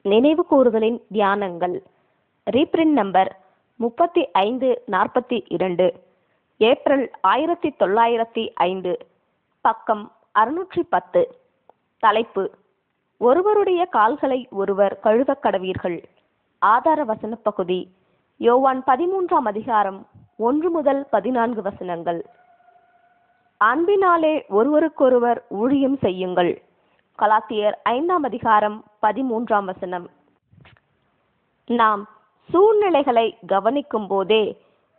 நினைவு கூறுதலின் தியானங்கள். Reprint number 3542, April 1905, பக்கம் 610. தலைப்பு: ஒருவருடைய கால்களை ஒருவர் கழுவக் கடவீர்கள். ஆதார வசன பகுதி: யோவான் 13ஆம் அதிகாரம் 1 முதல் 14 வசனங்கள். அன்பினாலே ஒருவருக்கொருவர் ஊழியம் செய்யுங்கள். கலாத்தியர் 5ஆம் அதிகாரம் 13ஆம் வசனம். நாம் சூழ்நிலைகளை கவனிக்கும் போதே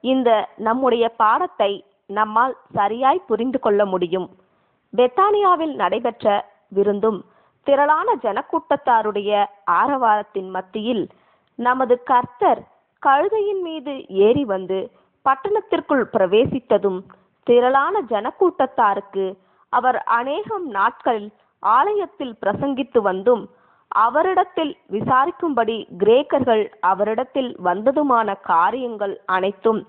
இந்த நம்முடைய பாடத்தை நம்மால் சரியாய் புரிந்து கொள்ள முடியும். பெத்தானியாவில் நடைபெற்ற விருந்தும் திரளான ஜனக்கூட்டத்தாருடைய ஆரவாரத்தின் மத்தியில் நமது கர்த்தர் கழுதையின் மீது ஏறி வந்து பட்டணத்திற்குள் பிரவேசித்ததும் திரளான ஜனக்கூட்டத்தாருக்கு அவர் அநேகம் நாட்கள் ஆலயத்தில் பிரசங்கித்து வந்தும் அவரிடத்தில் விசாரிக்கும்படி கிரேக்கர்கள் அவரிடத்தில் வந்ததுமான காரியங்கள் அனைத்தும்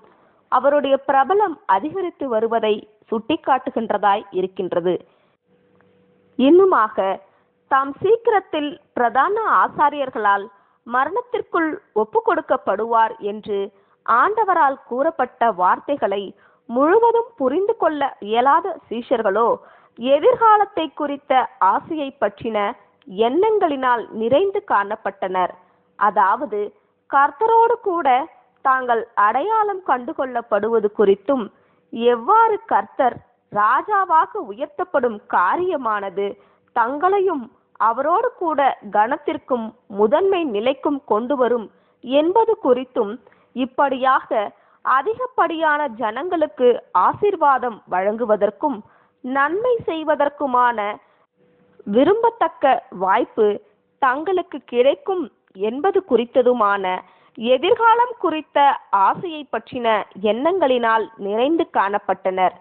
அவருடைய பிரபலம் அதிகரித்து வருவதை சுட்டிக்காட்டுகின்றதாய் இருக்கின்றது. இன்னுமாக தாம் சீக்கிரத்தில் பிரதான ஆசாரியர்களால் மரணத்திற்குள் ஒப்பு கொடுக்கப்படுவார் என்று ஆண்டவரால் கூறப்பட்ட வார்த்தைகளை முழுவதும் புரிந்து கொள்ள இயலாத சீஷர்களோ எதிர்காலத்தை குறித்த ஆசையை பற்றின எண்ணங்களினால் நிறைந்து காணப்பட்டனர். அதாவது கர்த்தரோடு கூட தாங்கள் அடையாளம் கண்டுகொள்ளப்படுவது குறித்தும் எவ்வாறு கர்த்தர் ராஜாவாக உயர்த்தப்படும் காரியமானது தங்களையும் அவரோடு கூட கனத்திற்கும் முதன்மை நிலைக்கும் கொண்டு வரும் என்பது குறித்தும் இப்படியாக அதிகப்படியான ஜனங்களுக்கு ஆசீர்வாதம் வழங்குவதற்கும் நன்மை செய்வதற்குமான விரும்பத்தக்க வாய்ப்பு தங்களுக்கு கிடைக்கும் என்பது குறித்ததுமான எதிர்காலம் குறித்த ஆசையை பற்றின எண்ணங்களினால் நிறைந்து காணப்பட்டனர்.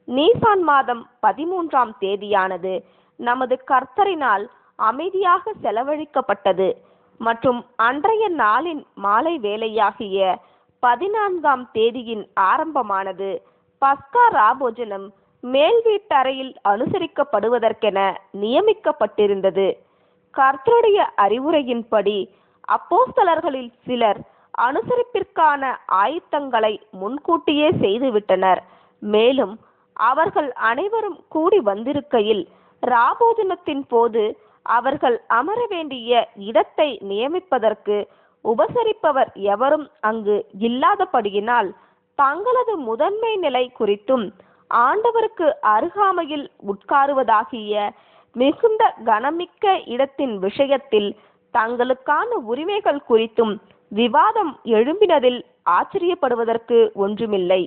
நீசான் மாதம் 13ஆம் தேதியானது நமது கர்த்தரினால் அமைதியாக செலவழிக்கப்பட்டது மற்றும் அன்றைய நாளின் மாலை வேளையாகிய 14ஆம் தேதியின் ஆரம்பமானது பஸ்கா ராபோஜனம் மேல் வீட்டறையில் அனுசரிக்கப்படுவதற்கென நியமிக்கப்பட்டிருந்தது. கர்த்தருடைய அறிவுரையின்படி அப்போஸ்தலர்களில் சிலர் அனுசரிப்பிற்கான ஆயத்தங்களை முன்கூட்டியே செய்துவிட்டனர். மேலும் அவர்கள் அனைவரும் கூடி வந்திருக்கையில் ராபோஜனத்தின் போது அவர்கள் அமர வேண்டிய இடத்தை நியமிப்பதற்கு உபசரிப்பவர் எவரும் அங்கு இல்லாதபடியினால் தங்களது முதன்மை நிலை குறித்தும் ஆண்டவருக்கு அருகாமையில் உட்காருவதாகிய மிகுந்த கனமிக்க இடத்தின் விஷயத்தில் தங்களுக்கான உரிமைகள் குறித்தும் விவாதம் எழும்பினதில் ஆச்சரியப்படுவதற்கு ஒன்றுமில்லை.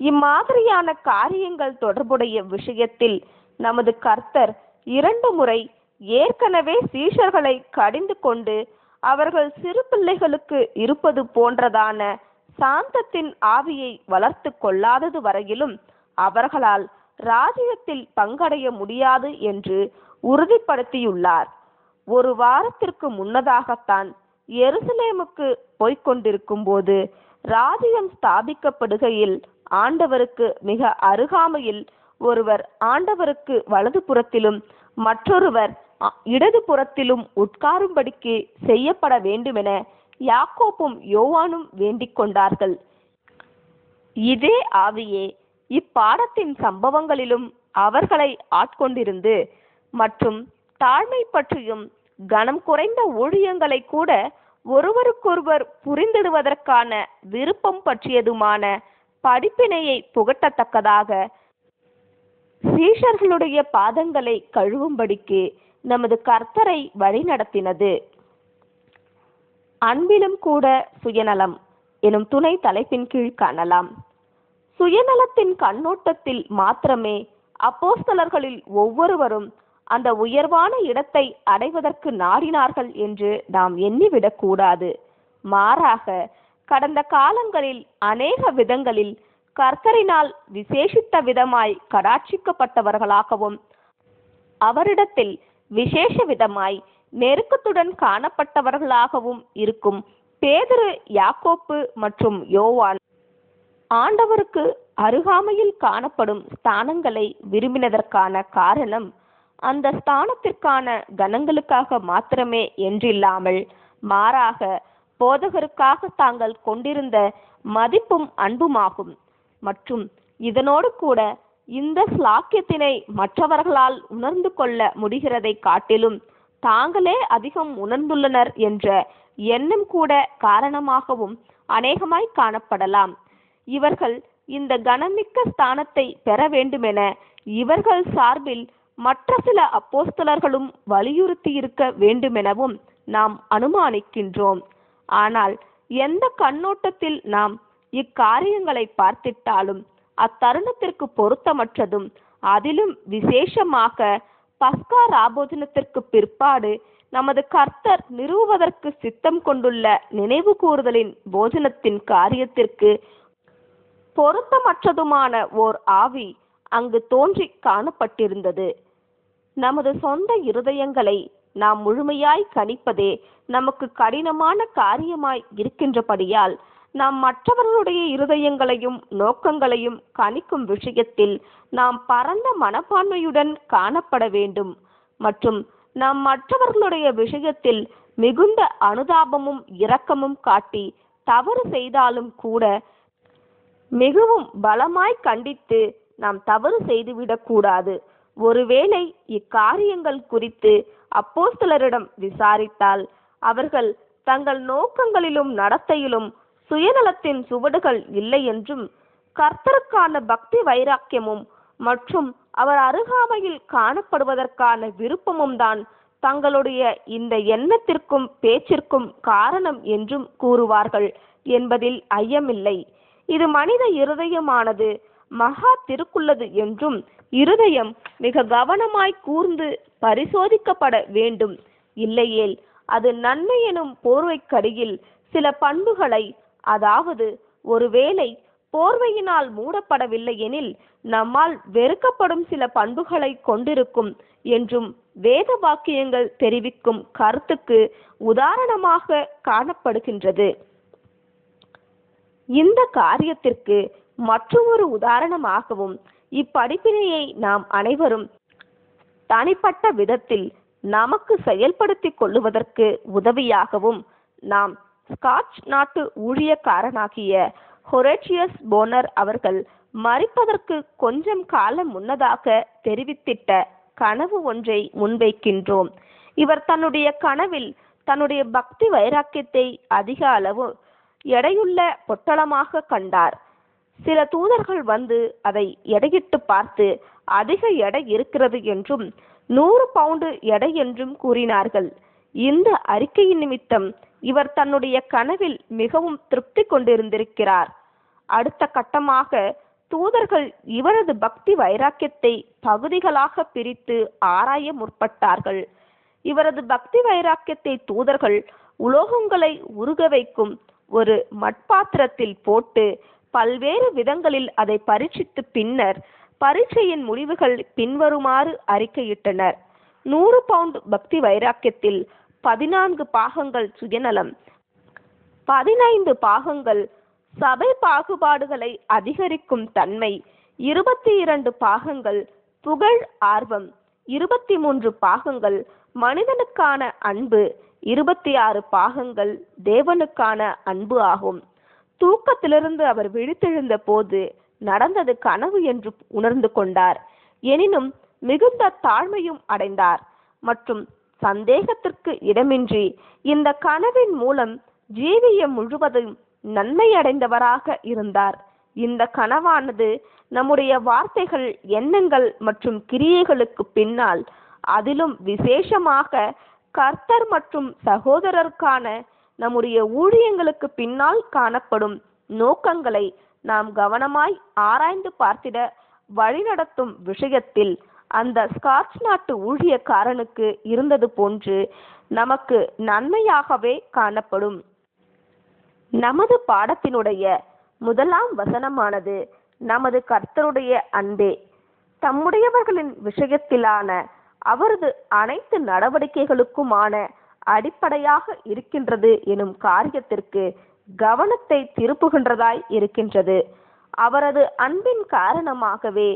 இம்மாதிரியான காரியங்கள் தொடர்புடைய விஷயத்தில் நமது கர்த்தர் 2 முறை ஏற்கனவே சீஷர்களை கடிந்து கொண்டு அவர்கள் சிறு பிள்ளைகளுக்கு இருப்பது போன்றதான சாந்தத்தின் ஆவியை வளர்த்து கொள்ளாதது வரையிலும் அவர்களால் ராஜ்யத்தில் பங்கடைய முடியாது என்று உறுதிப்படுத்தியுள்ளார். ஒரு வாரத்திற்கு முன்னதாகத்தான் எருசலேமுக்கு போய்கொண்டிருக்கும் போது ராஜ்யம் ஸ்தாபிக்கப்படுகையில் ஆண்டவருக்கு மிக அருகாமையில் ஒருவர் ஆண்டவருக்கு வலது புறத்திலும் மற்றொருவர் இடது புறத்திலும் உட்காரும்படிக்கு செய்யப்பட வேண்டுமென யாக்கோப்பும் யோவானும் வேண்டிக் கொண்டார்கள். இதே ஆவியே இப்பாடத்தின் சம்பவங்களிலும் அவர்களை ஆட்கொண்டிருந்து மற்றும் தாழ்மை பற்றியும் கனம் குறைந்த ஊழியங்களை கூட ஒருவருக்கொருவர் புரிந்திடுவதற்கான விருப்பம் பற்றியதுமான படிப்பினையை புகட்டத்தக்கதாக சீஷர்களுடைய பாதங்களை கழுவும்படிக்கு நமது கர்த்தரை வழிநடத்தினது. அன்பிலும் கூட சுயநலம் எனும் துணை தலைப்பின் கீழ் காணலாம். சுயநலத்தின் கண்ணோட்டத்தில் மாத்திரமே அப்போஸ்தலர்களில் ஒவ்வொருவரும் அந்த உயர்வான இடத்தை அடைவதற்கு நாடினார்கள் என்று நாம் எண்ணிவிடக் கூடாது. மாறாக கடந்த காலங்களில் அநேக விதங்களில் கர்த்தரினால் விசேஷித்த விதமாய் கடாட்சிக்கப்பட்டவர்களாகவும் அவரிடத்தில் விசேஷ விதமாய் நெருக்கத்துடன் காணப்பட்டவர்களாகவும் இருக்கும் பேதுரு, யாக்கோப்பு மற்றும் யோவான் ஆண்டவருக்கு அருகாமையில் காணப்படும் ஸ்தானங்களை விரும்பினதற்கான காரணம் அந்த ஸ்தானத்திற்கான கனங்களுக்காக மாத்திரமே என்றில்லாமல் மாறாக போதகருக்காக தாங்கள் கொண்டிருந்த மதிப்பும் அன்புமாகும். மற்றும் இதனோடு கூட இந்த ஸ்லாக்கியத்தினை மற்றவர்களால் உணர்ந்து கொள்ள முடிகிறதை காட்டிலும் தாங்களே அதிகம் உணர்ந்துள்ளனர் என்ற எண்ணம் கூட காரணமாகவும் அநேகமாய் காணப்படலாம். இவர்கள் இந்த கனமிக்க ஸ்தானத்தை பெற வேண்டுமென இவர்கள் சார்பில் மற்ற சில அப்போஸ்தலர்களும் வலியுறுத்தி இருக்க வேண்டுமெனவும் நாம் அனுமானிக்கின்றோம். ஆனால் எந்த கண்ணோட்டத்தில் நாம் இக்காரியங்களை பார்த்திட்டாலும் அத்தருணத்திற்கு பொருத்தமற்றதும், அதிலும் விசேஷமாக பஸ்கா ராபோஜனத்திற்கு பிற்பாடு நமது கர்த்தர் நிறுவுவதற்கு சித்தம் கொண்டுள்ள நினைவு கூறுதலின் போஜனத்தின் காரியத்திற்கு பொருத்தமற்றதுமான ஓர் ஆவி அங்கு தோன்றி காணப்பட்டிருந்தது. நமது சொந்த இருதயங்களை நாம் முழுமையாய் கணிப்பதே நமக்கு கடினமான காரியமாய் இருக்கின்றபடியால் நாம் மற்றவர்களுடைய இருதயங்களையும் நோக்கங்களையும் கணிக்கும் விஷயத்தில் நாம் பரந்த மனப்பான்மையுடன் காணப்பட வேண்டும். மற்றும் நாம் மற்றவர்களுடைய விஷயத்தில் மிகுந்த அனுதாபமும் இரக்கமும் காட்டி தவறு செய்தாலும் கூட மிகவும் பலமாய் கண்டித்து நாம் தவறு செய்துவிடக் கூடாது. ஒருவேளை இக்காரியங்கள் குறித்து அப்போஸ்தலரிடம் விசாரித்தால் அவர்கள் தங்கள் நோக்கங்களிலும் நடத்தையிலும் சுயநலத்தின் சுவடுகள் இல்லை என்றும், கர்த்தருக்கான பக்தி வைராக்கியமும் மற்றும் அவர் அருகாமையில் காணப்படுவதற்கான விருப்பமும் தான் தங்களுடைய இந்த எண்ணத்திற்கும் பேச்சிற்கும் காரணம் என்றும் கூறுவார்கள் என்பதில் ஐயமில்லை. இது மனித இருதயமானது மகா திருக்குள்ளது என்றும், இருதயம் மிக கவனமாய் கூர்ந்து பரிசோதிக்கப்பட வேண்டும். இல்லையேல் அது நன்மை எனும் போர்வைக்கடியில் சில பண்புகளை, அதாவது ஒருவேளை போர்வையினால் மூடப்படவில்லை எனில் நம்மால் வெறுக்கப்படும் சில பண்புகளை கொண்டிருக்கும் என்றும் வேத வாக்கியங்கள் தெரிவிக்கும் கருத்துக்கு உதாரணமாக காணப்படுகின்றது. இந்த காரியத்திற்கு மற்றொரு உதாரணமாகவும் இப்படிப்பினையை நாம் அனைவரும் தனிப்பட்ட விதத்தில் நமக்கு செயல்படுத்தி கொள்ளுவதற்கு உதவியாகவும் நாம் ஸ்காட்ச் நாட்டு ஊழியக்காரனாகிய ஹொரேட்டியஸ் போனர் அவர்கள் மரிப்பதற்கு கொஞ்சம் காலம் முன்னதாக தெரிவித்திட்ட கனவு ஒன்றை முன்வைக்கின்றோம். இவர் தன்னுடைய கனவில் தன்னுடைய பக்தி வைராக்கியத்தை அதிக அளவு எடையுள்ள பொட்டலமாக கண்டார். சில தூதர்கள் வந்து அதை எடையிட்டு பார்த்து அதிக எடை இருக்கிறது என்றும் 100 பவுண்டு எடை என்றும் கூறினார்கள். இந்த அறிக்கையின் நிமித்தம் இவர் தன்னுடைய கனவில் மிகவும் திருப்தி கொண்டிருந்திருக்கிறார். அடுத்த கட்டமாக தூதர்கள் இவரது பக்தி வைராக்கியத்தை பகுதிகளாக பிரித்து ஆராய முற்பட்டார்கள். இவரது பக்தி வைராக்கியத்தை தூதர்கள் உலோகங்களை உருக வைக்கும் ஒரு மட்பாத்திரத்தில் போட்டு பல்வேறு விதங்களில் அதை பரீட்சித்து பின்னர் பரீட்சையின் முடிவுகள் பின்வருமாறு அறிக்கையிட்டனர். 100 பவுண்ட் பக்தி வைராக்கியத்தில் 14 பாகங்கள் சுயநலம், 15 பாகங்கள் சபை பாகுபாடுகளை அதிகரிக்கும் தன்மை, 22 பாகங்கள் புகழ் ஆர்வம், 23 பாகங்கள் மனிதனுக்கான அன்பு, 26 பாகங்கள் தேவனுக்கான அன்பு ஆகும். தூக்கத்திலிருந்து அவர் விழித்தெழுந்த போது நடந்தது கனவு என்று உணர்ந்து கொண்டார். எனினும் மிகுந்த தாழ்மையும் அடைந்தார். மற்றும் சந்தேகத்திற்கு இடமின்றி இந்த கனவின் மூலம் ஜீவியம் முழுவதும் நன்மை அடைந்தவராக இருந்தார். இந்த கனவானது நம்முடைய வார்த்தைகள், எண்ணங்கள் மற்றும் கிரியைகளுக்கு பின்னால், அதிலும் விசேஷமாக கர்த்தர் மற்றும் சகோதரருக்கான நம்முடைய ஊழியங்களுக்கு பின்னால் காணப்படும் நோக்கங்களை நாம் கவனமாய் ஆராய்ந்து பார்த்திட வழிநடத்தும் விஷயத்தில் அந்த ஸ்காட்ச் நாட்டு ஊழியக்காரனுக்கு இருந்தது போன்று நமக்கு நன்மையாகவே காணப்படும். நமது பாடத்தினுடைய முதலாம் வசனமானது நமது கர்த்தருடைய அன்பே தம்முடையவர்களின் விஷயத்திலான அவரது அனைத்து நடவடிக்கைகளுக்குமான அடிப்படையாக இருக்கின்றது எனும் காரியத்திற்கு கவனத்தை திருப்புகின்றதாய் இருக்கின்றது. அவரது அன்பின் காரணமாகவே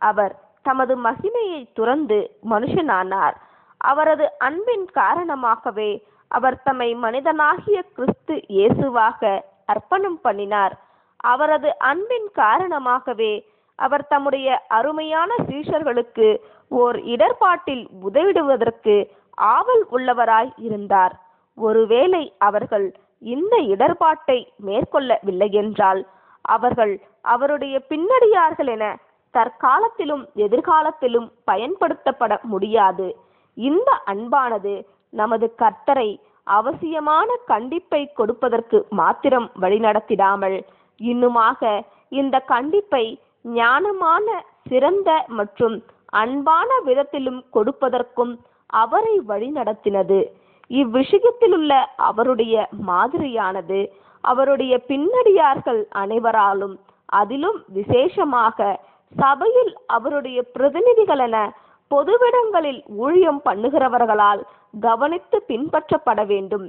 அவர் தமது மகிமையை துறந்து மனுஷனானார். அவரது அன்பின் காரணமாகவே அவர் தம்மை மனிதனாகிய கிறிஸ்து இயேசுவாக அர்ப்பணம் பண்ணினார். அவரது அன்பின் காரணமாகவே அவர் தம்முடைய அருமையான சீஷர்களுக்கு ஓர் இடர்பாட்டில் உதவிடுவதற்கு ஆவல் உள்ளவராய் இருந்தார். ஒருவேளை அவர்கள் இந்த இடர்பாட்டை மேற்கொள்ளவில்லை என்றால் அவர்கள் அவருடைய பின்னடியார்கள் என தற்காலத்திலும் எதிர்காலத்திலும் பயன்படுத்தப்பட முடியாது. இந்த அன்பானது நமது கர்த்தரை அவசியமான கண்டிப்பை கொடுப்பதற்கு மாத்திரம் வழிநடத்திடாமல் இன்னுமாக இந்த கண்டிப்பை ஞானமான, சிறந்த மற்றும் அன்பான விதத்திலும் கொடுப்பதற்கும் அவரை வழிநடத்தினது. இவ்விஷயத்திலுள்ள அவருடைய மாதிரியானது அவருடைய பின்னடியார்கள் அனைவராலும், அதிலும் விசேஷமாக சபையில் அவருடைய பிரதிநிதிகளென பொதுவிடங்களில் ஊழியம் பண்ணுகிறவர்களால் கவனித்து பின்பற்றப்பட வேண்டும்.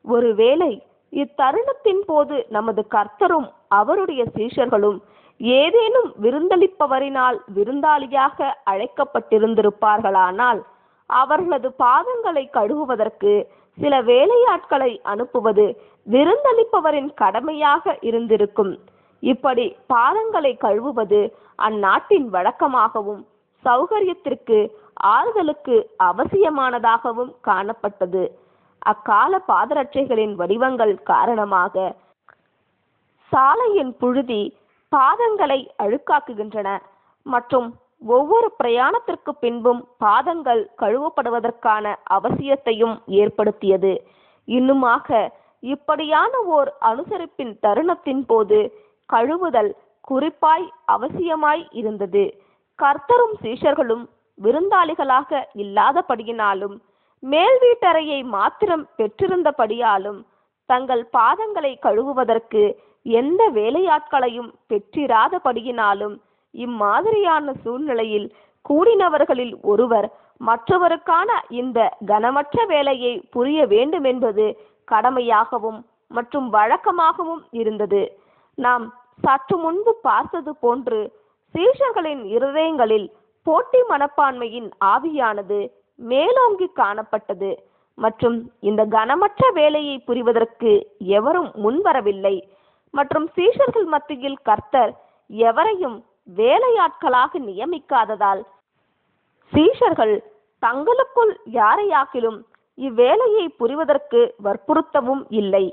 ஒருவேளை இத்தருணத்தின் போது நமது கர்த்தரும் அவருடைய சீஷர்களும் ஏதேனும் விருந்தளிப்பவரினால் விருந்தாளியாக அழைக்கப்பட்டிருந்திருப்பார்களானால் அவர்களது பாதங்களை கழுவுவதற்கு சில வேலையாட்களை அனுப்புவது விருந்தளிப்பவரின் கடமையாக இருந்திருக்கும். இப்படி பாதங்களை கழுவுவது அந்நாட்டின் வழக்கமாகவும் சௌகரியத்திற்கு ஆறுதலுக்கு அவசியமானதாகவும் காணப்பட்டது. அக்கால பாதரட்சைகளின் வடிவங்கள் காரணமாக சாலையின் புழுதி பாதங்களை அழுக்காக்குகின்றன மற்றும் ஒவ்வொரு பிரயாணத்திற்கு பின்பும் பாதங்கள் கழுவப்படுவதற்கான அவசியத்தையும் ஏற்படுத்தியது. இன்னுமாக இப்படியான ஓர் அனுசரிப்பின் தருணத்தின் போது கழுவுதல் குறிப்பாய் அவசியமாய் இருந்தது. கர்த்தரும் சீஷர்களும் விருந்தாளிகளாக இல்லாதபடியினாலும் மேல் வீட்டறையை மாத்திரம் பெற்றிருந்தபடியாலும் தங்கள் பாதங்களை கழுவுவதற்கு எந்த வேலையாட்களையும் பெற்றிராதபடியினாலும் இம்மாதிரியான சூழ்நிலையில் கூடினவர்களில் ஒருவர் மற்றவருக்கான இந்த கனமற்ற வேலையை புரிய வேண்டும் என்பது கடமையாகவும் மற்றும் வழக்கமாகவும் இருந்தது. நாம் சற்று முன்பு பார்த்தது போன்று சீஷர்களின் இருதயங்களில் போட்டி மனப்பான்மையின் ஆவியானது மேலோங்கி காணப்பட்டது மற்றும் இந்த கனமற்ற வேலையை புரிவதற்கு எவரும் முன்வரவில்லை. மற்றும் சீஷர்கள் மத்தியில் கர்த்தர் எவரையும் வேலையாட்களாக நியமிக்காததால் சீஷர்கள் தங்களுக்குள் யாரையாக்கிலும் இவ்வேலையை புரிவதற்கு வற்புறுத்தவும் இல்லை.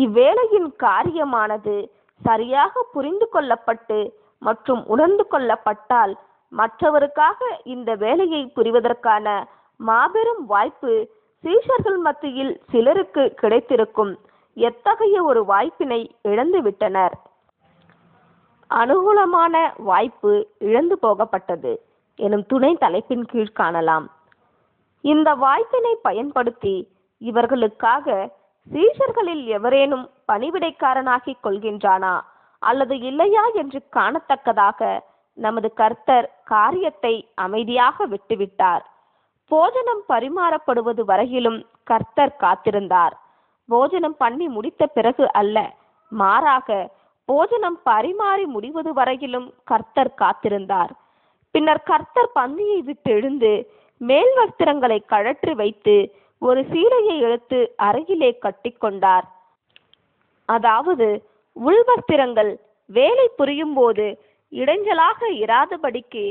இவ்வேலையின் காரியமானது சரியாக புரிந்து கொள்ளப்பட்டு மற்றும் உணர்ந்து கொள்ளப்பட்டால் மற்றவருக்காக இந்த வேலையை புரிவதற்கான மாபெரும் வாய்ப்பு சீஷர்கள் மத்தியில் சிலருக்கு கிடைத்திருக்கும். எத்தகைய ஒரு வாய்ப்பினை இழந்து விட்டனர். அனுகூலமான வாய்ப்பு இழந்து போகப்பட்டது எனும் துணை தலைப்பின் கீழ் காணலாம். இந்த வாய்ப்பினை பயன்படுத்தி இவர்களுக்காக சீஷர்களில் எவரேனும் பணிவிடைக்காரனாகிக் கொள்கின்றானா அல்லது இல்லையா என்று காணத்தக்கதாக நமது கர்த்தர் காரியத்தை அமைதியாக விட்டுவிட்டார். போஜனம் பரிமாறப்படுவது வரையிலும் கர்த்தர் காத்திருந்தார். போஜனம் பண்ணி முடித்த பிறகு அல்ல, மாறாக போஜனம் பரிமாறி முடிவது வரையிலும் கர்த்தர் காத்திருந்தார். பின்னர் கர்த்தர் பந்தியை விட்டு எழுந்து மேல் வஸ்திரங்களை கழற்றி வைத்து ஒரு சீலையை எடுத்து அறையிலே கட்டிக்கொண்டார். அதாவது உள்வஸ்திரங்கள் வேலை புரியும் போது இடைஞ்சலாக இராதபடிக்கு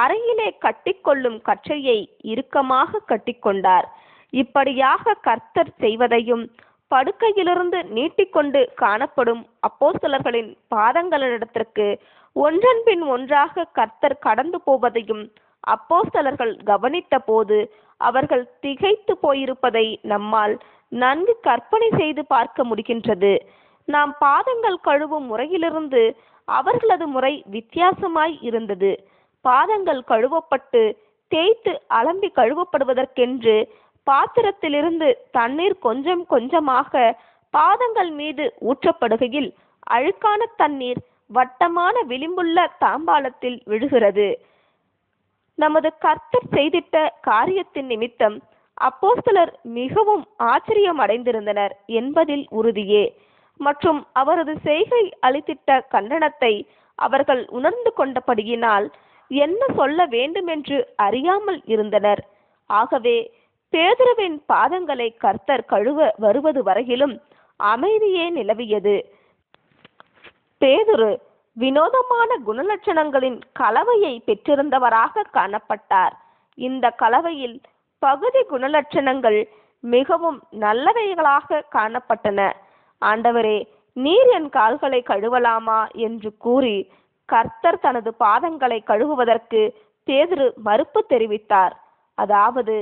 அறையிலே கட்டிக்கொள்ளும் கச்சையை இறுக்கமாக கட்டிக்கொண்டார். இப்படியாக கர்த்தர் செய்வதையும் படுக்கையிலிருந்து நீட்டிக்கொண்டு காணப்படும் அப்போஸ்தலர்களின் பாதங்களிடத்திற்கு ஒன்றன் பின் ஒன்றாக கர்த்தர் கடந்து போவதையும் அப்போஸ்தலர்கள் கவனித்த போது அவர்கள் திகைத்து போயிருப்பதை நம்மால் நன்கு கற்பனை செய்து பார்க்க முடிகின்றது. நாம் பாதங்கள் கழுவும் முறையிலிருந்து அவர்களது முறை வித்தியாசமாய் இருந்தது. பாதங்கள் கழுவப்பட்டு தேய்த்து அலம்பி கழுவப்படுவதற்கென்று பாத்திரத்திலிருந்து தண்ணீர் கொஞ்சம் கொஞ்சமாக பாதங்கள் மீது ஊற்றப்படுகையில் அழுக்கான தண்ணீர் வட்டமான விளிம்புள்ள தாம்பாளத்தில் விழுகிறது. நமது கர்த்தர் செய்திட்ட காரியத்தின் நிமித்தம் அப்போஸ்தலர் மிகவும் ஆச்சரியம் அடைந்திருந்தனர் என்பதில் உறுதியே. மற்றும் அவரது செய்கை அளித்திட்ட கண்டனத்தை அவர்கள் உணர்ந்து கொண்டபடியினால் என்ன சொல்ல வேண்டுமென்று அறியாமல் இருந்தனர். ஆகவே பேதுருவின் பாதங்களை கர்த்தர் கழுவ வருவது வரையிலும் அமைதியே நிலவியது. பேதுரு வினோதமான குணலட்சணங்களின் கலவையை பெற்றிருந்தவராக காணப்பட்டார். இந்த கலவையில் பகுதி குணலட்சணங்கள் மிகவும் நல்லவைகளாக காணப்பட்டன. ஆண்டவரே, நீர் என் கால்களை கழுவலாமா என்று கூறி கர்த்தர் தனது பாதங்களை கழுவுவதற்கு பேதுரு மறுப்பு தெரிவித்தார். அதாவது,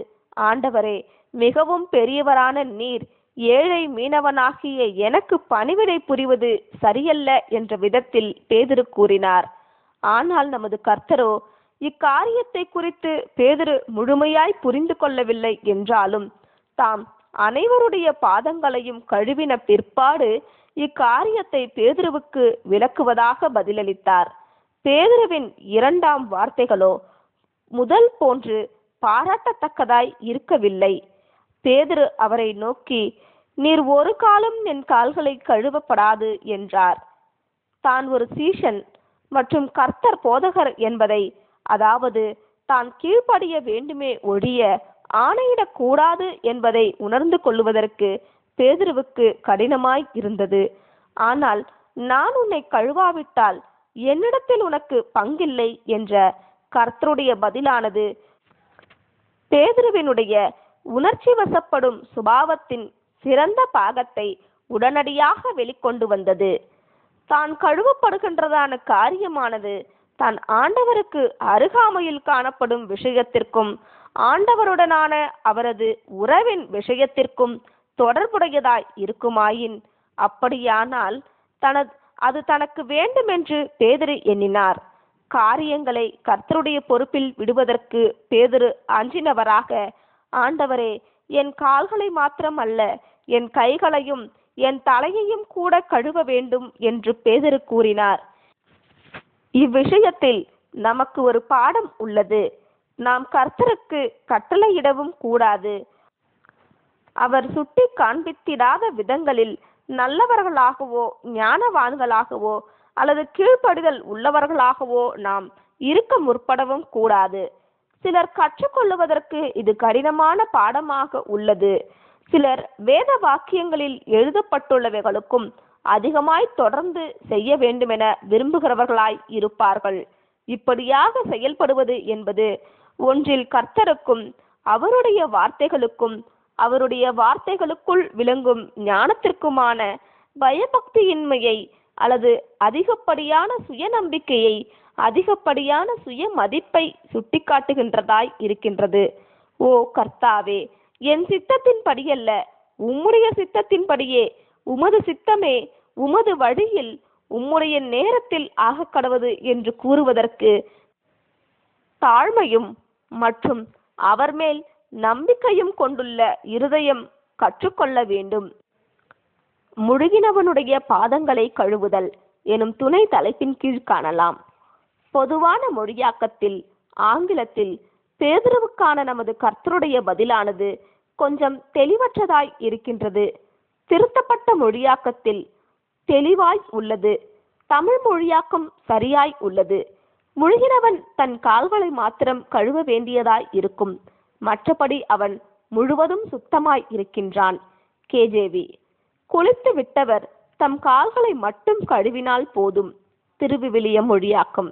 ஆண்டவரே, மிகவும் பெரியவரான நீர் ஏழை மீனவனாகிய எனக்கு பணிவிடை புரிவது சரியல்ல என்ற விதத்தில் பேதுரு கூறினார். ஆனால் நமது கர்த்தரோ இக்காரியத்தை குறித்து பேதுரு முழுமையாய் புரிந்து கொள்ளவில்லை என்றாலும் தாம் அனைவருடைய பாதங்களையும் கழுவின பிற்பாடு இக்காரியத்தை பேதுருவுக்கு விளக்குவதாக பதிலளித்தார். பேதுருவின் இரண்டாம் வார்த்தைகளோ முதல் போன்று பாராட்டத்தக்கதாய் இருக்கவில்லை. பேதுரு அவரை நோக்கி, நீர் ஒரு காலம் என் கால்களை கழுவப்படாது என்றார். தான் ஒரு சீஷன் மற்றும் கர்த்தர் போதகர் என்பதை, அதாவது தான் கீழ்ப்படிய வேண்டுமே ஒழிய ஆணையிடக்கூடாது என்பதை உணர்ந்து கொள்வதற்கு பேதுருவுக்கு கடினமாய் இருந்தது. ஆனால் நான் உன்னை கழுவாவிட்டால் என்னிடத்தில் உனக்கு பங்கில்லை என்ற கர்த்தருடைய பதிலானது பேதுருவினுடைய உணர்ச்சி வசப்படும் சுபாவத்தின் சிறந்த பாகத்தை உடனடியாக வெளிக்கொண்டு வந்தது. தான் கழுவப்படுகின்றதான காரியமானது தான் ஆண்டவருக்கு அருகாமையில் காணப்படும் விஷயத்திற்கும் ஆண்டவருடனான அவரது உறவின் விஷயத்திற்கும் தொடர்புடையதாய் இருக்குமாயின், அப்படியானால் அது தனக்கு வேண்டுமென்று பேதுரு எண்ணினார். காரியங்களை கர்த்தருடைய பொறுப்பில் விடுவதற்கு பேதுரு அஞ்சினவராக, ஆண்டவரே, என் கால்களை மாத்திரம் அல்ல, என் கைகளையும் என் தலையையும் கூட கழுவ வேண்டும் என்று பேதுரு கூறினார். இவ்விஷயத்தில் நமக்கு ஒரு பாடம் உள்ளது. நாம் கர்த்தருக்கு கட்டளையிடவும் கூடாது. அவர் சுட்டி காண்பித்திடாத விதங்களில் நல்லவர்களாகவோ ஞானவான்களாகவோ அல்லது கீழ்ப்படுதல் உள்ளவர்களாகவோ நாம் இருக்க முற்படவும் கூடாது. சிலர் கற்றுக்கொள்ளுவதற்கு இது கடினமான பாடமாக உள்ளது. சிலர் வேத வாக்கியங்களில் எழுதப்பட்டுள்ளவைகளுக்கும் அதிகமாய் தொடர்ந்து செய்ய வேண்டுமென விரும்புகிறவர்களாய் இருப்பார்கள். இப்படியாக செயல்படுவது என்பது ஒன்றில் கர்த்தருக்கும் அவருடைய வார்த்தைகளுக்கும் அவருடைய வார்த்தைகளுக்குள் விளங்கும் ஞானத்திற்குமான பயபக்தியின்மையை அல்லது அதிகப்படியான சுயநம்பிக்கையை, அதிகப்படியான சுய மதிப்பை சுட்டிக்காட்டுகின்றதாய் இருக்கின்றது. ஓ கர்த்தாவே, என் சித்தத்தின் படியல்ல, உம்முடைய சித்தத்தின்படியே, உமது சித்தமே உமது வழியில் உம்முடைய நேரத்தில் ஆக கடவது என்று கூறுவதற்கு தாழ்மையும் மற்றும் அவர் மேல் நம்பிக்கையும் கொண்டுள்ள இருதயம் கற்றுக்கொள்ள வேண்டும். முழுகினவனுடைய பாதங்களை கழுவுதல் எனும் துணை தலைப்பின் கீழ் காணலாம். பொதுவான மொழியாக்கத்தில் ஆங்கிலத்தில் பேதுருவுக்கான நமது கர்த்தருடைய பதிலானது கொஞ்சம் தெளிவற்றதாய் இருக்கின்றது. திருத்தப்பட்ட மொழியாக்கத்தில் தெளிவாய் உள்ளது. தமிழ் மொழியாக்கம் சரியாய் உள்ளது. முழுகினவன் தன் கால்களை மாத்திரம் கழுவ வேண்டியதாய் இருக்கும், மற்றபடி அவன் முழுவதும் சுத்தமாய் இருக்கின்றான். கேஜேவி. குளித்து விட்டவர் தம் கால்களை மட்டும் கழுவினால் போதும். திருவிவிலிய மொழியாக்கம்.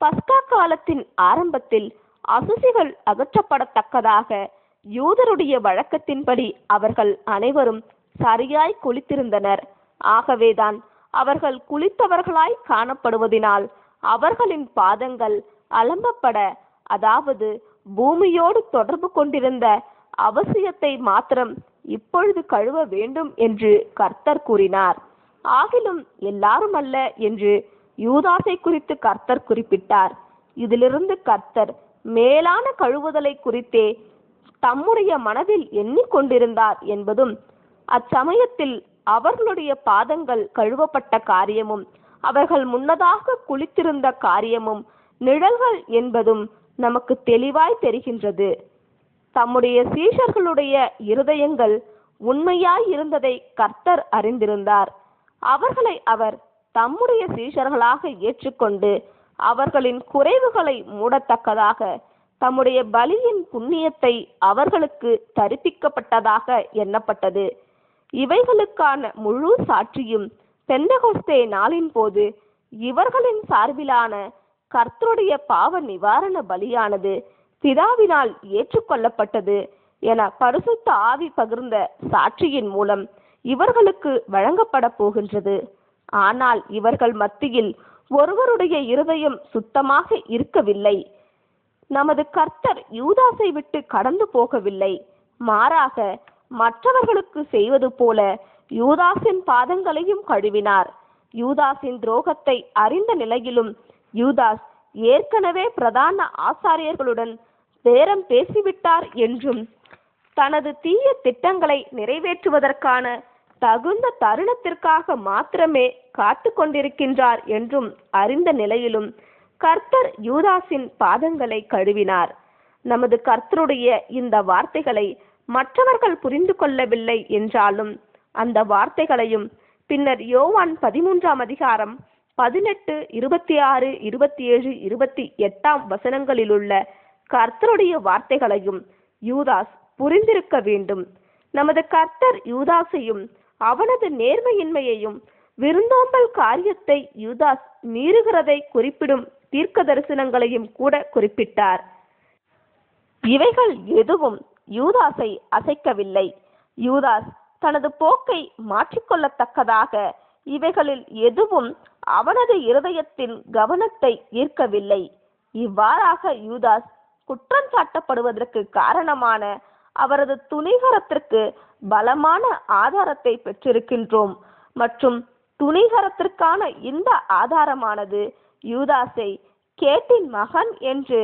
பஸ்கா காலத்தின் ஆரம்பத்தில் அசுசிகள் அகற்றப்படத்தக்கதாக யூதருடைய வழக்கத்தின்படி அவர்கள் அனைவரும் சரியாய் குளித்திருந்தனர். ஆகவேதான் அவர்கள் குளித்தவர்களாய் காணப்படுவதினால் அவர்களின் பாதங்கள் அலம்பப்பட, அதாவது பூமியோடு தொடர்பு கொண்டிருந்த அவசியத்தை மாத்திரம் இப்பொழுது கழுவ வேண்டும் என்று கர்த்தர் கூறினார். ஆகிலும் எல்லாரும் அல்ல என்று யூதாசை குறித்து கர்த்தர் குறிப்பிட்டார். இதிலிருந்து கர்த்தர் மேலான கழுவுதலை குறித்தே தம்முடைய மனதில் எண்ணிக்கொண்டிருந்தார் என்பதும், அச்சமயத்தில் அவர்களுடைய பாதங்கள் கழுவப்பட்ட காரியமும் அவர்கள் முன்னதாக குளித்திருந்த காரியமும் நிழல்கள் என்பதும் நமக்கு தெளிவாய் தெரிகின்றது. தம்முடைய சீஷர்களுடைய இருதயங்கள் உண்மையாய் இருந்ததை கர்த்தர் அறிந்திருந்தார். அவர்களை அவர் தம்முடைய சீஷர்களாக ஏற்றுக்கொண்டு அவர்களின் குறைவுகளை மூடத்தக்கதாக தம்முடைய பலியின் புண்ணியத்தை அவர்களுக்கு தரிப்பிக்கப்பட்டதாக எண்ணப்பட்டது. இவைகளுக்கான முழு சாட்சியும் பெந்தெகொஸ்தே நாளின் போது இவர்களின் சார்பிலான கர்த்தருடைய பாவ நிவாரண பலியானது பிதாவினால் ஏற்றுக்கொள்ளப்பட்டது என பரிசுத்த ஆவி பகிர்ந்த சாட்சியின் மூலம் இவர்களுக்கு வழங்கப்பட போகின்றது. ஆனால் இவர்கள் மத்தியில் ஒருவருடைய இருதயம் சுத்தமாக இருக்கவில்லை. நமது கர்த்தர் யூதாசை விட்டு கடந்து போகவில்லை. மாறாக மற்றவர்களுக்கு செய்வது போல யூதாசின் பாதங்களையும் கழுவினார். யூதாசின் துரோகத்தை அறிந்த நிலையிலும் யூதாஸ் ஏற்கனவே பிரதான ஆசாரியர்களுடன் பேரம் பேசிவிட்டார் என்றும் தனது தீய திட்டங்களை நிறைவேற்றுவதற்கான தகுந்த தருணத்திற்காக மாத்திரமே காத்து கொண்டிருக்கின்றார் என்றும் அறிந்த நிலையிலும் கர்த்தர் யூதாசின் பாதங்களை கழுவினார். நமது கர்த்தருடைய இந்த வார்த்தைகளை மற்றவர்கள் புரிந்து கொள்ளவில்லை என்றாலும் அந்த வார்த்தைகளையும் பின்னர் யோவான் 13ஆம் அதிகாரம் 18, 26, 27, 28 வசனங்களிலுள்ள கர்த்தருடைய வார்த்தைகளையும் யூதாஸ் புரிந்திருக்க வேண்டும். நமது கர்த்தர் யூதாசையும் அவனது நேர்மையின்மையையும் விருந்தோம்பல் காரியத்தை யூதாஸ் மீறுகிறதை குறிப்பிடும் தீர்க்க தரிசனங்களையும் கூட குறிப்பிட்டார். இவைகள் எதுவும் யூதாசை அசைக்கவில்லை. யூதாஸ் தனது போக்கை மாற்றிக்கொள்ளத்தக்கதாக இவைகளில் எதுவும் அவனது இருதயத்தின் கவனத்தை ஈர்க்கவில்லை. இவ்வாறாக யூதாஸ் குற்றம் சாட்டப்படுவதற்கு காரணமான அவரது துணிகரத்திற்கு பலமான ஆதாரத்தை பெற்றிருக்கின்றோம். மற்றும் துணிகரத்திற்கான இந்த ஆதாரமானது யூதாசை கேட்டின் மகன் என்று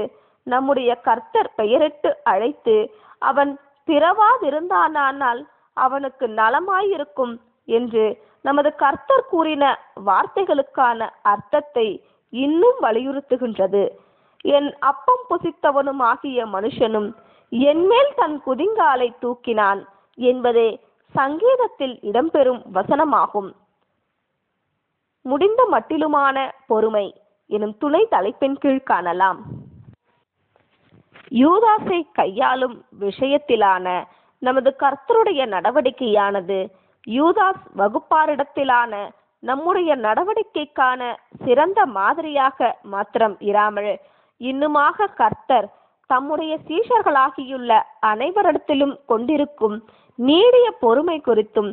நம்முடைய கர்த்தர் பெயரிட்டு அழைத்து அவன் பிறவாதிருந்தானால் அவனுக்கு நலமாயிருக்கும் என்று நமது கர்த்தர் கூறின வார்த்தைகளுக்கான அர்த்தத்தை இன்னும் வலியுறுத்துகின்றது. என் அப்பம் புசித்தவனும் ஆகிய மனுஷனும் என்மேல் தன் குதிங்காலை தூக்கினான் என்பதே சங்கீதத்தில் இடம்பெறும் வசனமாகும். முடிந்த மட்டிலுமான பொறுமை எனும் துணை தலைப்பின் கீழ் காணலாம். யூதாசை கையாளும் விஷயத்திலான நமது கர்த்தருடைய நடவடிக்கையானது யூதாஸ் வகுப்பாரிடத்திலான நம்முடைய நடவடிக்கைக்கான சிறந்த மாதிரியாக மாத்திரம் இராமல் இன்னுமாக கர்த்தர் தம்முடைய சீஷர்களாகியுள்ள அனைவரிடத்திலும் கொண்டிருக்கும் நீடிய பொறுமை குறித்தும்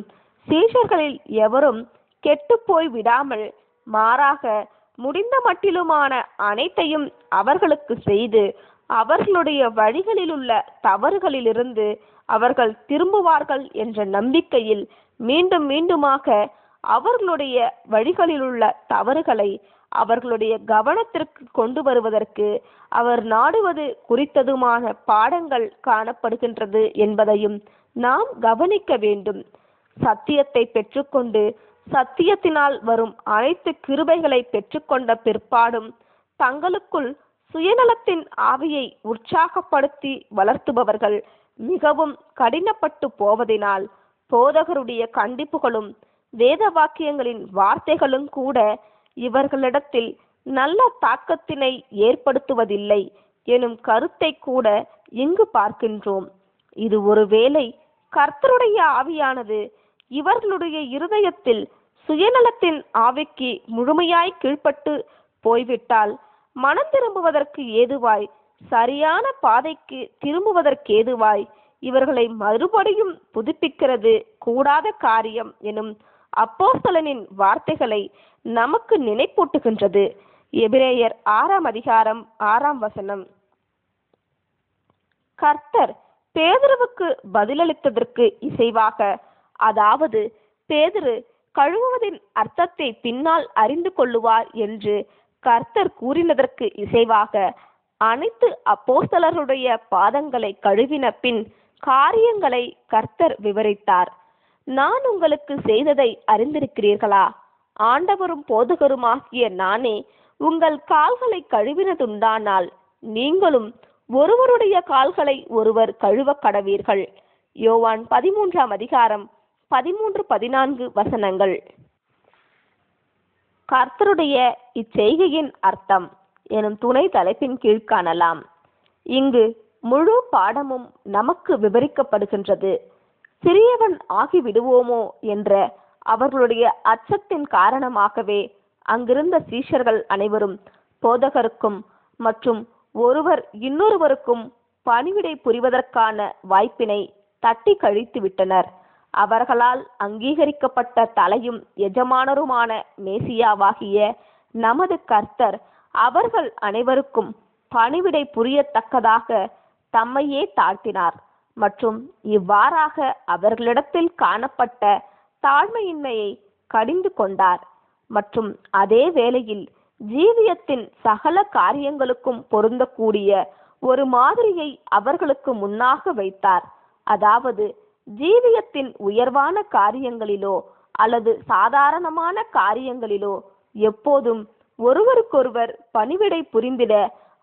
சீஷர்களில் எவரும் கெட்டுப்போய் விடாமல் மாறாக முடிந்த மட்டிலுமான அனைத்தையும் அவர்களுக்கு செய்து அவர்களுடைய வழிகளிலுள்ள தவறுகளிலிருந்து அவர்கள் திரும்புவார்கள் என்ற நம்பிக்கையில் மீண்டும் மீண்டுமாக அவர்களுடைய வழிகளிலுள்ள தவறுகளை அவர்களுடைய கவனத்திற்கு கொண்டு வருவதற்கு அவர் நாடுவது குறித்ததுமான பாடங்கள் காணப்படுகின்றது என்பதையும் நாம் கவனிக்க வேண்டும். சத்தியத்தை பெற்றுக்கொண்டு சத்தியத்தினால் வரும் அனைத்து கிருபைகளை பெற்றுக்கொண்ட பிற்பாடும் தங்களுக்குள் சுயநலத்தின் ஆவியை உற்சாகப்படுத்தி வளர்த்துபவர்கள் மிகவும் கடினப்பட்டு போவதினால் போதகருடைய கண்டிப்புகளும் வேத வாக்கியங்களின் வார்த்தைகளும் கூட இவர்களிடத்தில் நல்ல தாக்கத்தினை ஏற்படுத்துவதில்லை எனும் கருத்தை கூட இங்கு பார்க்கின்றோம். இது ஒருவேளை கர்த்தருடைய ஆவியானது இவர்களுடைய இருதயத்தில் சுயநலத்தின் ஆவிக்கு முழுமையாய் கீழ்ப்பட்டு போய்விட்டால் மனம் திரும்புவதற்கு ஏதுவாய் சரியான பாதைக்கு திரும்புவதற்கேதுவாய் இவர்களை மறுபடியும் புதுப்பிக்கிறது கூடாத காரியம் எனும் அப்போஸ்தலனின் வார்த்தைகளை நமக்கு நினைப்பூட்டுகின்றது. எபிரேயர் 6ஆம் அதிகாரம் 6ஆம் வசனம். கர்த்தர் பேதுருவுக்கு பதிலளித்ததற்கு இசைவாக, அதாவது பேதுரு கழுவுவதின் அர்த்தத்தை பின்னால் அறிந்து கொள்ளுவார் என்று கர்த்தர் கூறினதற்கு இசைவாக அனைத்து அப்போஸ்தலருடைய பாதங்களை கழுவின பின் காரியங்களை கர்த்தர் விவரித்தார். நான் உங்களுக்கு செய்ததை அறிந்திருக்கிறீர்களா? ஆண்டவரும் போதகருமாகிய நானே உங்கள் கால்களை கழுவினதுண்டானால் நீங்களும் ஒருவருடைய கால்களை ஒருவர் கழுவ கடவீர்கள். யோவான் 13ஆம் அதிகாரம் 13-14 வசனங்கள். கர்த்தருடைய இச்செய்கையின் அர்த்தம் எனும் துணை தலைப்பின் கீழ் காணலாம். இங்கு முழு பாடமும் நமக்கு விவரிக்கப்படுகின்றது. சிறியவன் ஆகிவிடுவோமோ என்ற அவர்களுடைய அச்சத்தின் காரணமாகவே அங்கிருந்த சீஷர்கள் அனைவரும் போதகருக்கும் மற்றும் ஒருவர் இன்னொருவருக்கும் பணிவிடை புரிவதற்கான வாய்ப்பினை தட்டி கழித்து விட்டனர். அவர்களால் அங்கீகரிக்கப்பட்ட தலையும் எஜமானருமான மேசியாவாகிய நமது கர்த்தர் அவர்கள் அனைவருக்கும் பணிவிடை புரியத்தக்கதாக தம்மையே தாழ்த்தினார் மற்றும் இவ்வாறாக அவர்களிடத்தில் காணப்பட்ட தாழ்மையின்மையை கடிந்து கொண்டார் மற்றும் அதே வேளையில் ஜீவியத்தின் சகல காரியங்களுக்கும் பொருந்தக்கூடிய ஒரு மாதிரியை அவர்களுக்கு முன்னாக வைத்தார். அதாவது ஜீவியத்தின் உயர்வான காரியங்களிலோ அல்லது சாதாரணமான காரியங்களிலோ எப்போதும் ஒருவருக்கொருவர் பணிவிடை புரிந்திட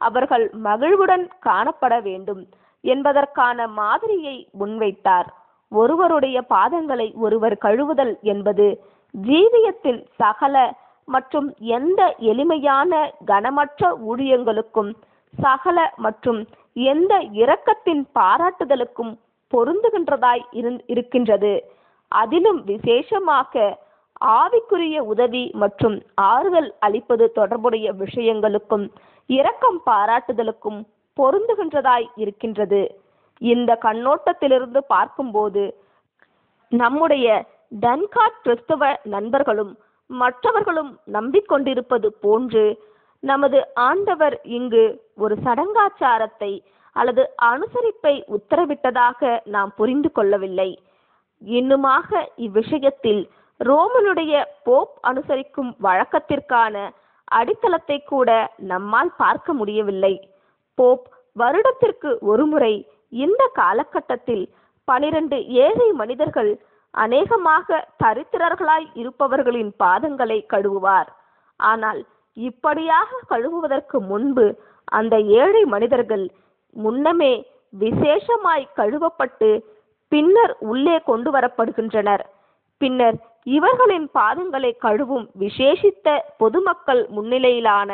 அவர்கள் மகிழ்வுடன் காணப்பட வேண்டும் என்பதற்கான மாதிரியை முன்வைத்தார். ஒருவருடைய பாதங்களை ஒருவர் கழுவுதல் என்பது ஜீவியத்தின் சகல மற்றும் எந்த எளிமையான கனமற்ற ஊழியங்களுக்கும் சகல மற்றும் எந்த இரக்கத்தின் பாராட்டுதலுக்கும் பொருந்துகின்றதாய் இருக்கின்றது. அதிலும் விசேஷமாக ஆவிக்குரிய உதவி மற்றும் ஆறுதல் அளிப்பது தொடர்புடைய விஷயங்களுக்கும் இரக்கம் பாராட்டுதலுக்கும் பொருந்துகின்றதாய் இருக்கின்றது. இந்த கண்ணோட்டத்திலிருந்து பார்க்கும்போது நம்முடைய டன்கார்ட் கிறிஸ்தவ நண்பர்களும் மற்றவர்களும் நம்பிக்கொண்டிருப்பது போன்று நமது ஆண்டவர் இங்கு ஒரு சடங்காச்சாரத்தை அல்லது அனுசரிப்பை உத்தரவிட்டதாக நாம் புரிந்து கொள்ளவில்லை. இன்னுமாக இவ்விஷயத்தில் ரோமனுடைய போப் அனுசரிக்கும் வழக்கத்திற்கான அடித்தளத்தை கூட நம்மால் பார்க்க முடியவில்லை. போப் வருடத்திற்கு ஒருமுறை இந்த காலகட்டத்தில் 12 ஏழை மனிதர்கள், அநேகமாக தரித்திரர்களாய் இருப்பவர்களின் பாதங்களை கழுவுவார். ஆனால் இப்படியாக கழுவுவதற்கு முன்பு அந்த ஏழை மனிதர்கள் முன்னமே விசேஷமாய் கழுவப்பட்டு பின்னர் உள்ளே கொண்டு வரப்படுகின்றனர். பின்னர் இவர்களின் பாதங்களை கழுவும் விசேஷித்த பொதுமக்கள் முன்னிலையிலான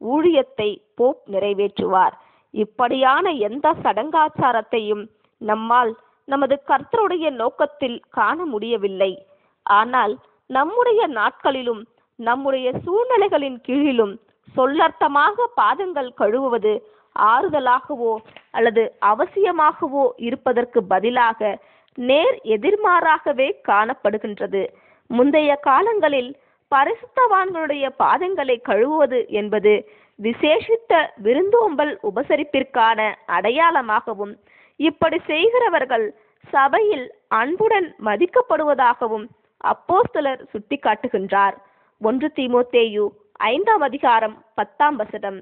ஊழியத்தை போப் நிறைவேற்றுவார். இப்படியான எந்த சடங்காச்சாரத்தையும் நம்மால் நமது கர்த்தருடைய நோக்கத்தில் காண முடியவில்லை. ஆனால் நம்முடைய நாட்களிலும் நம்முடைய சூழ்நிலைகளின் கீழிலும் சொல்லர்த்தமாக பாதங்கள் கழுவுவது ஆறுதலாகவோ அல்லது அவசியமாகவோ இருப்பதற்கு பதிலாக நேர் எதிர்மாறாகவே காணப்படுகின்றது. முந்தைய காலங்களில் பரிசுத்தவான்களுடைய பாதங்களை கழுவுவது என்பது விசேஷித்த விருந்தோம்பல் உபசரிப்பிற்கான அடையாளமாகவும் இப்படி செய்கிறவர்கள் சபையில் அன்புடன் மதிக்கப்படுவதாகவும் அப்போஸ்தலர் சுட்டிக்காட்டுகின்றார். 1 தீமோத்தேயு 5:10.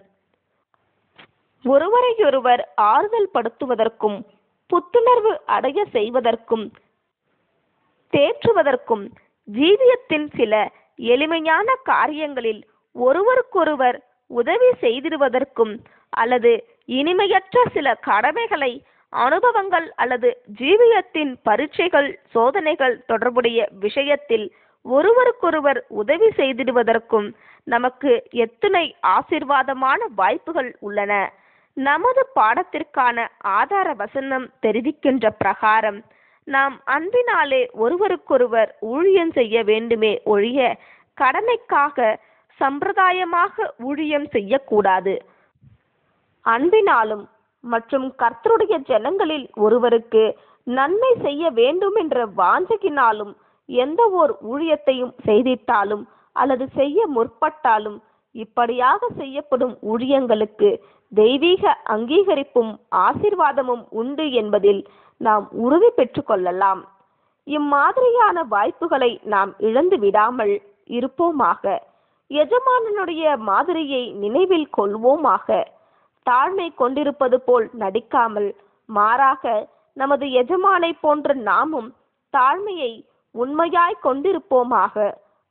ஒருவரையொருவர் ஆறுதல் படுத்துவதற்கும் புத்துணர்வு அடைய செய்வதற்கும் தேற்றுவதற்கும் ஜீவியத்தின் சில எளிமையான காரியங்களில் ஒருவருக்கொருவர் உதவி செய்திடுவதற்கும் அல்லது இனிமையற்ற சில கடமைகளை, அனுபவங்கள் அல்லது ஜீவியத்தின் பரீட்சைகள், சோதனைகள் தொடர்புடைய விஷயத்தில் ஒருவருக்கொருவர் உதவி செய்திடுவதற்கும் நமக்கு எத்தனை ஆசீர்வாதமான வாய்ப்புகள் உள்ளன. நமது பாடத்திற்கான ஆதார வசனம் தெரிவிக்கின்ற பிரகாரம் நாம் அன்பினாலே ஒருவருக்கொருவர் ஊழியம் செய்ய வேண்டுமே ஒழிய கடமைக்காக சம்பிரதாயமாக ஊழியம் செய்யக்கூடாது. அன்பினாலும் மற்றும் கர்த்தருடைய ஜனங்களில் ஒருவருக்கு நன்மை செய்ய வேண்டும் என்ற வாஞ்சையினாலும் எந்த ஓர் ஊழியத்தையும் செய்திட்டாலும் அல்லது செய்ய முற்பட்டாலும் இப்படியாக செய்யப்படும் ஊழியங்களுக்கு தெய்வீக அங்கீகரிப்பும் ஆசீர்வாதமும் உண்டு என்பதில் நாம் உறுதி பெற்று கொள்ளலாம். இம்மாதிரியான வாய்ப்புகளை நாம் இழந்து விடாமல் இருப்போமாக. எஜமானனுடைய மாதிரியை நினைவில் கொள்வோமாக. தாழ்மை கொண்டிருப்பது போல் நடிக்காமல் மாறாக நமது எஜமானை போன்ற நாமும் தாழ்மையை உண்மையாய் கொண்டிருப்போமாக.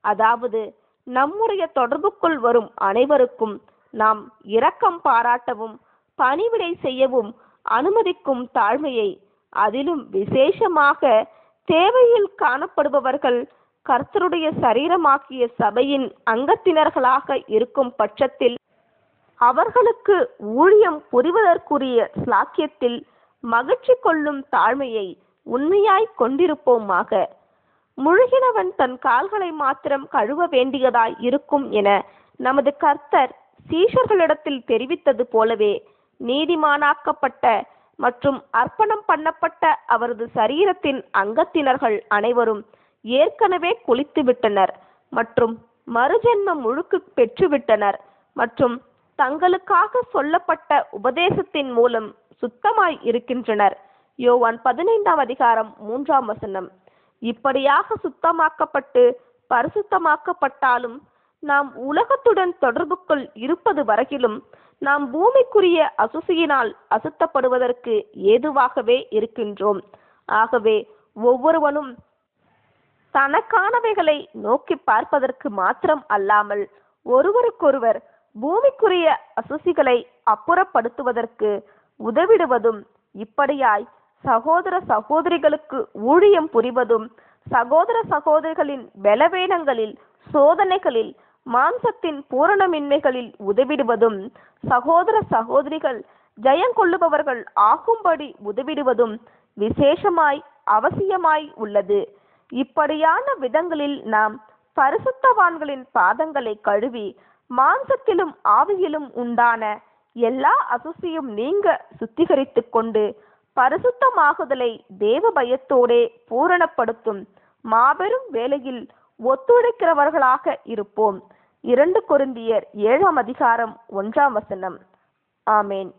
அதாவது நம்முடைய தொடர்புக்குள் வரும் அனைவருக்கும் நாம் இரக்கம் பாராட்டவும் பணிவிடை செய்யவும் அனுமதிக்கும் தாழ்மையை, அதிலும் விசேஷமாக தேவையில் காணப்படுபவர்கள் கர்த்தருடைய சரீரமாக்கிய சபையின் அங்கத்தினர்களாக இருக்கும் பட்சத்தில் அவர்களுக்கு ஊழியம் புரிவதற்குரிய ஸ்லாக்கியத்தில் மகிழ்ச்சி கொள்ளும் தாழ்மையை உண்மையாய் கொண்டிருப்போமாக. முழுகினவன் தன் கால்களை மாத்திரம் கழுவ வேண்டியதாய் இருக்கும் என நமது கர்த்தர் சீஷர்களிடத்தில் தெரிவித்தது போலவே, நீதிமானாக்கப்பட்ட மற்றும் அர்ப்பணம் பண்ணப்பட்ட அவரது சரீரத்தின் அங்கத்தினர்கள் அனைவரும் ஏற்கனவே குளித்துவிட்டனர் மற்றும் மறுஜென்ம முழுக்கு பெற்றுவிட்டனர் மற்றும் தங்களுக்காக சொல்லப்பட்ட உபதேசத்தின் மூலம் சுத்தமாய் இருக்கின்றனர். யோவான் 15:3. இப்படியாக சுத்தமாக்கப்பட்டு பரிசுத்தமாக்கப்பட்டாலும் நாம் உலகத்துடன் தொடர்புக்குள் இருப்பது வரையிலும் நாம் பூமிக்குரிய அசுசியினால் அசுத்தப்படுவதற்கு ஏதுவாகவே இருக்கின்றோம். ஆகவே ஒவ்வொருவனும் தனக்கானவைகளை நோக்கி பார்ப்பதற்கு மாத்திரம் அல்லாமல் ஒருவருக்கொருவர் பூமிக்குரிய அசுசிகளை அப்புறப்படுத்துவதற்கு உதவிடுவதும், இப்படியாய் சகோதர சகோதரிகளுக்கு ஊழியம் புரிவதும், சகோதர சகோதரிகளின் பலவீனங்களில், சோதனைகளில், மாம்சத்தின் பூரணமின்மைகளில் உதவிடுவதும், சகோதர சகோதரிகள் ஜெயங்கொள்ளுபவர்கள் ஆகும்படி உதவிடுவதும் விசேஷமாய் அவசியமாய் உள்ளது. இப்படியான விதங்களில் நாம் பரிசுத்தவான்களின் பாதங்களை கழுவி மாம்சத்திலும் ஆவியிலும் உண்டான எல்லா அசுசியும் நீங்க சுத்திகரித்து கொண்டு பரிசுத்தமாகுதலை தேவ பயத்தோடே பூரணப்படுத்தும் மாபெரும் வேலையில் ஒத்துழைக்கிறவர்களாக இருப்போம். 2 கொரிந்தியர் 7:1. ஆமேன்.